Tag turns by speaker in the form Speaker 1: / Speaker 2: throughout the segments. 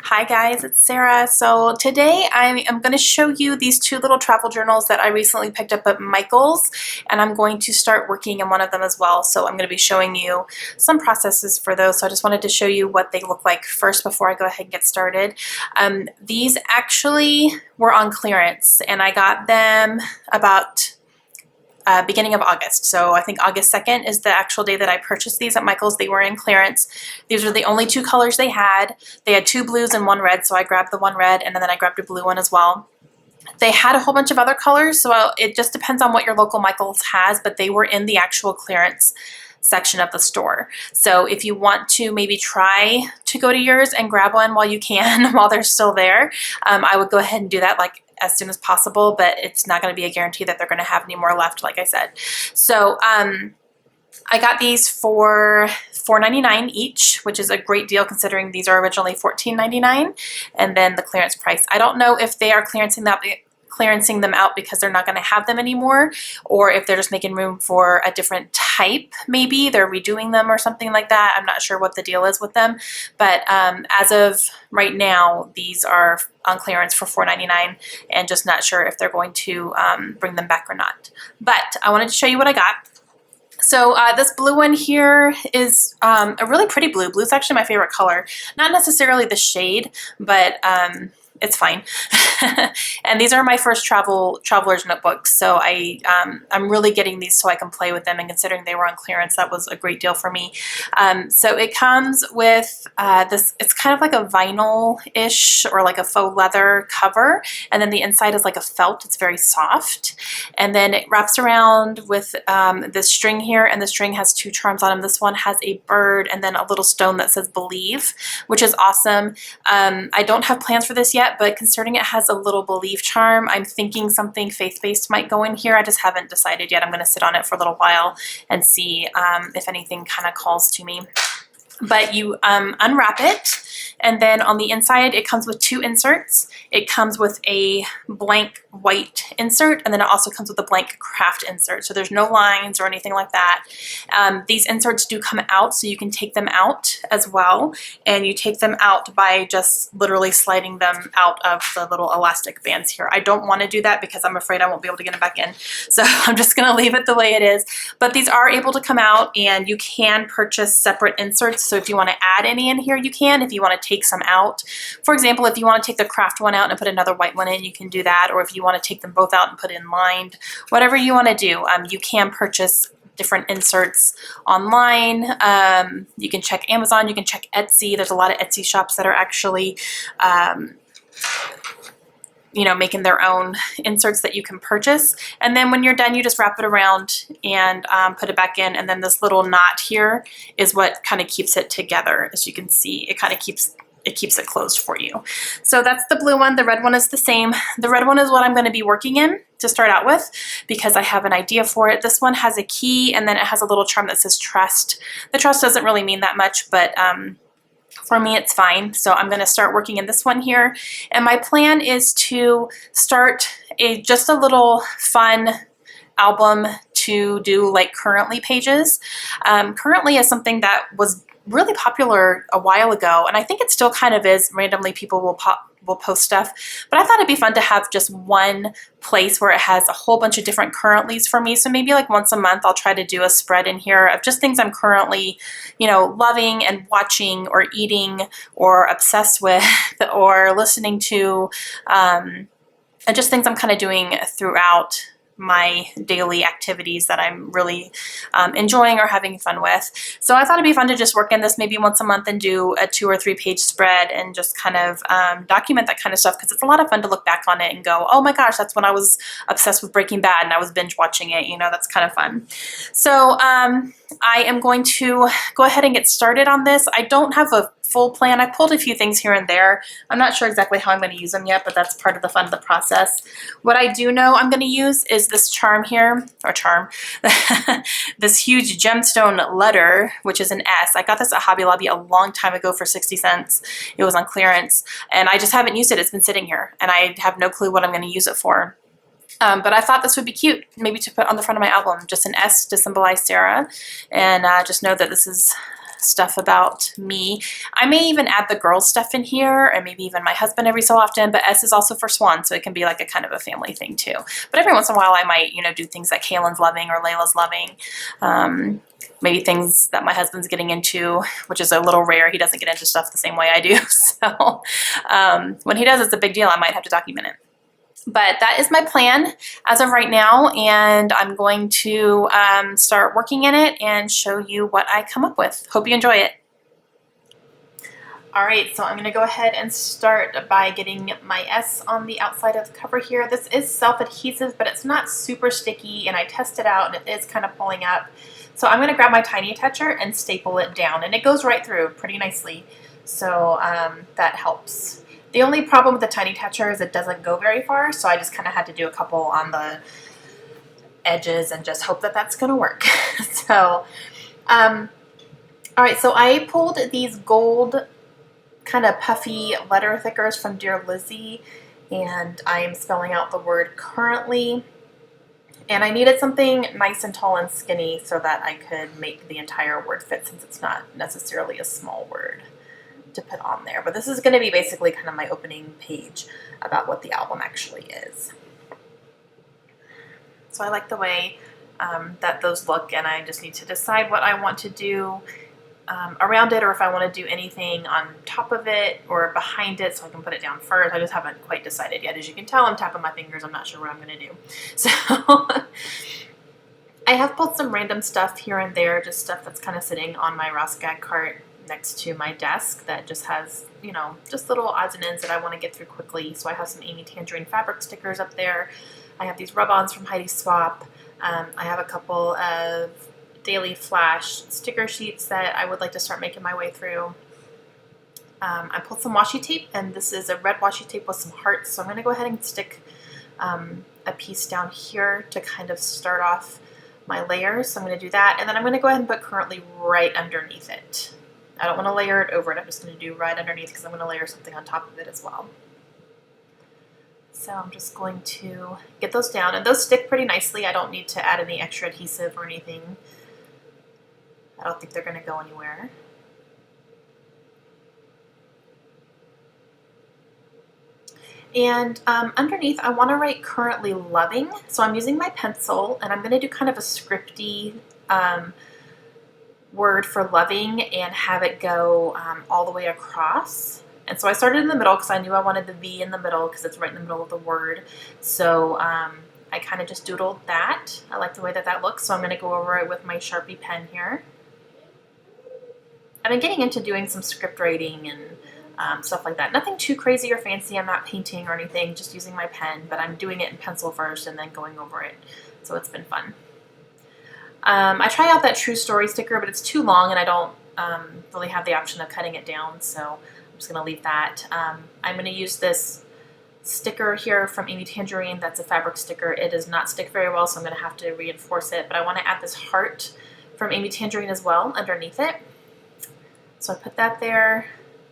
Speaker 1: Hi guys, it's Sarah. So today I am going to show you these two little travel journals that I recently picked up at Michael's, and I'm going to start working in one of them as well. So I'm going to be showing you some processes for those. So I just wanted to show you what they look like first before I go ahead and get started. These actually were on clearance, and I got them about beginning of August. So I think August 2nd is the actual day that I purchased these at Michael's. They were in clearance. These are the only two colors they had. They had two blues and one red, so I grabbed the one red and then I grabbed a blue one as well. They had a whole bunch of other colors, so it just depends on what your local Michael's has, but they were in the actual clearance section of the store. So if you want to maybe try to go to yours and grab one while you can, while they're still there, I would go ahead and do that as soon as possible, but it's not going to be a guarantee that they're going to have any more left, like I said. So I got these for $4.99 each, which is a great deal considering these are originally $14.99, and then the clearance price. I don't know if they are clearancing them out because they're not going to have them anymore, or if they're just making room for a different type. Maybe they're redoing them or something like that. I'm not sure what the deal is with them, but as of right now, these are on clearance for $4.99, and just not sure if they're going to bring them back or not. But I wanted to show you what I got. So this blue one here is a really pretty blue. Blue is actually my favorite color. Not necessarily the shade, but it's fine. And these are my first traveler's notebooks, so I'm really getting these so I can play with them, and considering they were on clearance, that was a great deal for me. So it comes with this, it's kind of like a vinyl-ish or like a faux leather cover, and then the inside is like a felt. It's very soft, and then it wraps around with this string here, and the string has two charms on them. This one has a bird and then a little stone that says believe, which is awesome. I don't have plans for this yet, but concerning it has a little belief charm, I'm thinking something faith-based might go in here. I just haven't decided yet. I'm going to sit on it for a little while and see if anything kind of calls to me. But you unwrap it, and then on the inside it comes with two inserts. It comes with a blank white insert, and then it also comes with a blank craft insert. So there's no lines or anything like that. These inserts do come out, so you can take them out as well, and you take them out by just literally sliding them out of the little elastic bands here. I don't want to do that because I'm afraid I won't be able to get them back in, so I'm just going to leave it the way it is. But these are able to come out, and you can purchase separate inserts. So if you want to add any in here, you can. If you want to take some out, for example, if you want to take the craft one out and put another white one in, you can do that. Or if you want to take them both out and put in lined, whatever you want to do, you can purchase different inserts online. You can check Amazon, you can check Etsy. There's a lot of Etsy shops that are actually making their own inserts that you can purchase. And then when you're done, you just wrap it around and put it back in. And then this little knot here is what kind of keeps it together. As you can see, it kind of keeps it closed for you. So that's the blue one. The red one is the same. The red one is what I'm going to be working in to start out with because I have an idea for it. This one has a key, and then it has a little charm that says trust. The trust doesn't really mean that much, but for me, it's fine. So I'm going to start working in this one here. And my plan is to start just a little fun album to do like currently pages. Currently is something that was really popular a while ago, and I think it still kind of is. Randomly people will post stuff, but I thought it'd be fun to have just one place where it has a whole bunch of different currentlies for me. So maybe like once a month I'll try to do a spread in here of just things I'm currently, loving and watching or eating or obsessed with or listening to, and just things I'm kind of doing throughout my daily activities that I'm really enjoying or having fun with. So I thought it'd be fun to just work in this maybe once a month and do a 2 or 3 page spread and just kind of document that kind of stuff, because it's a lot of fun to look back on it and go, oh my gosh, that's when I was obsessed with Breaking Bad and I was binge watching it. That's kind of fun. So I am going to go ahead and get started on this. I don't have a full plan. I pulled a few things here and there. I'm not sure exactly how I'm going to use them yet, but that's part of the fun of the process. What I do know I'm going to use is this charm here, or charm, this huge gemstone letter, which is an S. I got this at Hobby Lobby a long time ago for 60 cents. It was on clearance, and I just haven't used it. It's been sitting here, and I have no clue what I'm going to use it for. But I thought this would be cute, maybe to put on the front of my album, just an S to symbolize Sarah, and just know that this is stuff about me. I may even add the girls' stuff in here, and maybe even my husband every so often, but S is also for Swan, so it can be like a kind of a family thing too. But every once in a while I might, you know, do things that Kaylin's loving or Layla's loving. Maybe things that my husband's getting into, which is a little rare. He doesn't get into stuff the same way I do. So when he does, it's a big deal. I might have to document it. But that is my plan as of right now, and I'm going to start working in it and show you what I come up with. Hope you enjoy it. All right, so I'm going to go ahead and start by getting my S on the outside of the cover here. This is self-adhesive, but it's not super sticky, and I tested out, and it is kind of pulling up. So I'm going to grab my tiny attacher and staple it down, and it goes right through pretty nicely. So that helps. The only problem with the tiny attacher is it doesn't go very far, so I just kind of had to do a couple on the edges and just hope that that's going to work. So, all right, so I pulled these gold kind of puffy letter thickers from Dear Lizzy, and I am spelling out the word currently. And I needed something nice and tall and skinny so that I could make the entire word fit, since it's not necessarily a small word to put on there. But this is going to be basically kind of my opening page about what the album actually is. So I like the way that those look, and I just need to decide what I want to do around it, or if I want to do anything on top of it or behind it so I can put it down first. I just haven't quite decided yet. As you can tell, I'm tapping my fingers. I'm not sure what I'm going to do. So I have pulled some random stuff here and there, just stuff that's kind of sitting on my Ross Gag cart next to my desk that just has, you know, just little odds and ends that I want to get through quickly. So I have some Amy Tangerine fabric stickers up there. I have these rub-ons from Heidi Swap. I have a couple of Daily Flash sticker sheets that I would like to start making my way through. I pulled some washi tape, and this is a red washi tape with some hearts, so I'm going to go ahead and stick a piece down here to kind of start off my layers. So I'm going to do that, and then I'm going to go ahead and put currently right underneath it. I don't want to layer it over it, I'm just going to do right underneath because I'm going to layer something on top of it as well. So I'm just going to get those down, and those stick pretty nicely. I don't need to add any extra adhesive or anything. I don't think they're going to go anywhere. And underneath, I want to write currently loving. So I'm using my pencil, and I'm going to do kind of a scripty word for loving and have it go all the way across. And so I started in the middle because I knew I wanted the V in the middle because it's right in the middle of the word. So I kind of just doodled that. I like the way that that looks, so I'm going to go over it with my Sharpie pen here. I've been getting into doing some script writing and stuff like that. Nothing too crazy or fancy. I'm not painting or anything, just using my pen, but I'm doing it in pencil first and then going over it. So it's been fun. I tried out that True Story sticker, but it's too long and I don't really have the option of cutting it down, so I'm just going to leave that. I'm going to use this sticker here from Amy Tangerine. That's a fabric sticker. It does not stick very well, so I'm going to have to reinforce it, but I want to add this heart from Amy Tangerine as well underneath it. So I put that there.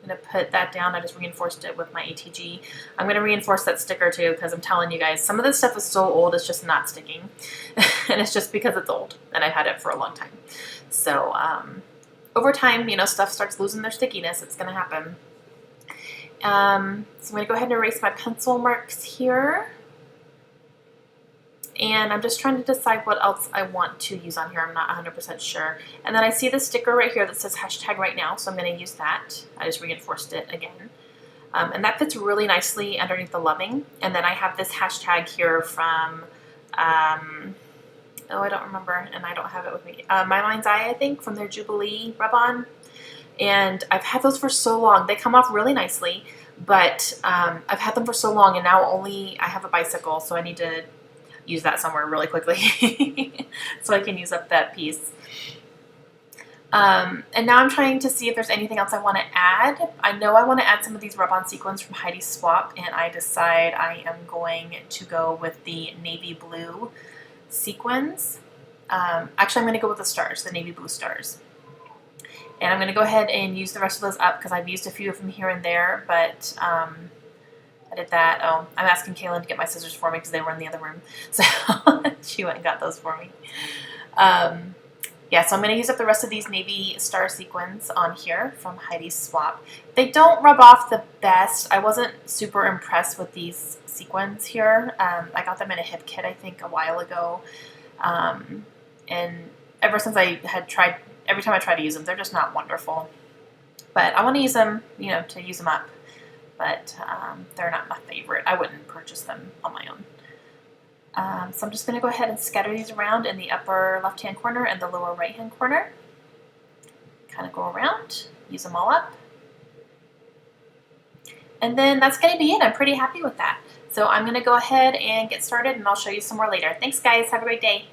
Speaker 1: I'm going to put that down. I just reinforced it with my ATG. I'm going to reinforce that sticker too, because I'm telling you guys, some of this stuff is so old it's just not sticking. And it's just because it's old and I've had it for a long time. So over time, you know, stuff starts losing their stickiness. It's going to happen. So I'm going to go ahead and erase my pencil marks here. And I'm just trying to decide what else I want to use on here. I'm not 100% sure. And then I see the sticker right here that says hashtag right now, so I'm going to use that. I just reinforced it again. And that fits really nicely underneath the loving. And then I have this hashtag here from, oh, I don't remember, and I don't have it with me. My Mind's Eye, I think, from their Jubilee rub-on. And I've had those for so long. They come off really nicely, but I've had them for so long, and now I have a bicycle, so I need to use that somewhere really quickly so I can use up that piece. And now I'm trying to see if there's anything else I want to add. I know I want to add some of these rub-on sequins from Heidi Swap, and I decide I am going to go with the navy blue sequins. Actually, I'm going to go with the stars, the navy blue stars. And I'm going to go ahead and use the rest of those up because I've used a few of them here and there, but I did that. Oh, I'm asking Kaylin to get my scissors for me because they were in the other room. So she went and got those for me. yeah, so I'm going to use up the rest of these navy star sequins on here from Heidi's Swap. They don't rub off the best. I wasn't super impressed with these sequins here. I got them in a hip kit, I think, a while ago. And ever since I had tried, every time I try to use them, they're just not wonderful. But I want to use them, you know, to use them up. But they're not my favorite. I wouldn't purchase them on my own. So I'm just going to go ahead and scatter these around in the upper left-hand corner and the lower right-hand corner. Kind of go around, use them all up. And then that's going to be it. I'm pretty happy with that. So I'm going to go ahead and get started, and I'll show you some more later. Thanks, guys. Have a great day.